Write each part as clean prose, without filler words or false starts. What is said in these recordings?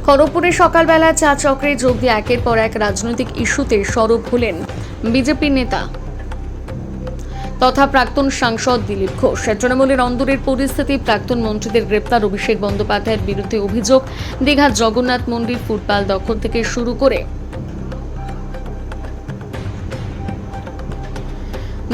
খড়গপুরে সকালবেলা চা চক্রে যোগ দিয়ে একের পর এক রাজনৈতিক ইস্যুতে সরব হলেন বিজেপি নেতা তথা প্রাক্তন সাংসদ দিলীপ ঘোষ। তৃণমূলের অন্দরের পরিস্থিতি, প্রাক্তন মন্ত্রীদের গ্রেপ্তার, অভিষেক বন্দ্যোপাধ্যায়ের বিরুদ্ধে অভিযোগ, দীঘার জগন্নাথ মন্দির ফুটপাল দখল থেকে শুরু করে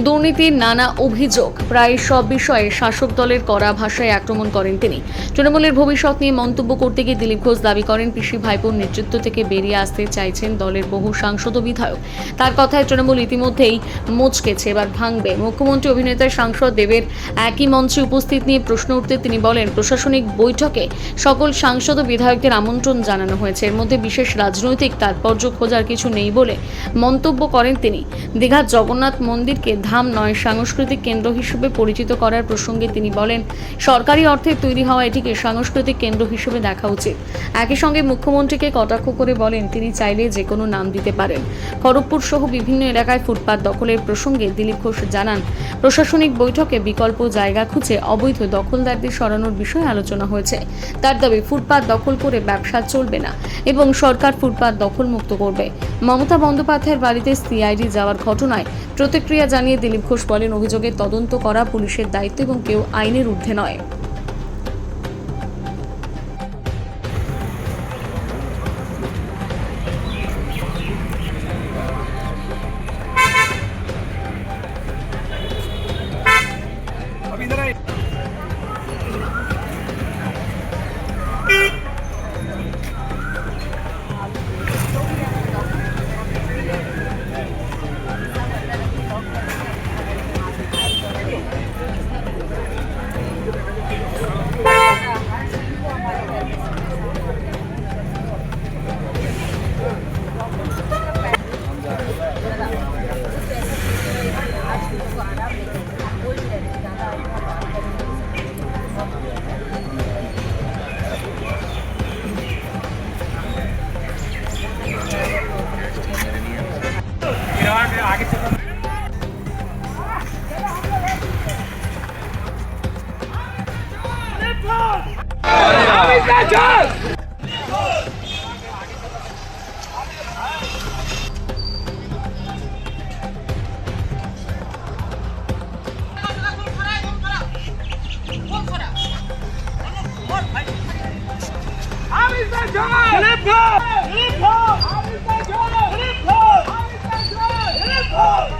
দুর্নীতির নানা অভিযোগ, প্রায় সব বিষয়ে শাসক দলের কড়া ভাষায় আক্রমণ করেন তিনি। তৃণমূলের ভবিষ্যৎ নিয়ে মন্তব্য করতে গিয়ে দিলীপ ঘোষ দাবি করেন, পিসি ভাইপোর নেতৃত্ব থেকে বেরিয়ে আসতে চাইছেন দলের বহু সাংসদ ও বিধায়ক। তার কথায় তৃণমূল ইতিমধ্যেই মচকেছে, এবার ভাঙবে। মুখ্যমন্ত্রী, অভিনেতা, সাংসদ দেবের একই মঞ্চে উপস্থিত নিয়ে প্রশ্ন উঠতে তিনি বলেন, প্রশাসনিক বৈঠকে সকল সাংসদ ও বিধায়কদের আমন্ত্রণ জানানো হয়েছে, এর মধ্যে বিশেষ রাজনৈতিক তাৎপর্য খোঁজার কিছু নেই বলে মন্তব্য করেন তিনি। দীঘার জগন্নাথ মন্দিরকে ধাম নয়, সাংস্কৃতিক কেন্দ্র হিসেবে পরিচিত করার প্রসঙ্গে তিনি বলেন, সরকারি অর্থে তৈরি হওয়া এটিকে সাংস্কৃতিক কেন্দ্র হিসেবে দেখা উচিত। একই সঙ্গে মুখ্যমন্ত্রীকে কটাক্ষ করে বলেন, তিনি চাইলে যে কোনো নাম দিতে পারেন। খড়গপুর সহ বিভিন্ন এলাকায় ফুটপাত দখলের প্রসঙ্গে দিলীপ ঘোষ জানান, প্রশাসনিক বৈঠকে বিকল্প জায়গা খুঁজে অবৈধ দখলদারদের সরানোর বিষয়ে আলোচনা হয়েছে। তার দাবি, ফুটপাত দখল করে ব্যবসা চলবে না এবং সরকার ফুটপাত দখল মুক্ত করবে। মমতা বন্দ্যোপাধ্যায়ের বাড়িতে সিআইডি যাওয়ার ঘটনায় প্রতিক্রিয়া জানিয়ে দিলীপ ঘোষ বলেন, অভিযোগের তদন্ত করা পুলিশের দায়িত্ব এবং কেউ আইনের ঊর্ধ্বে নয়। Philip Go!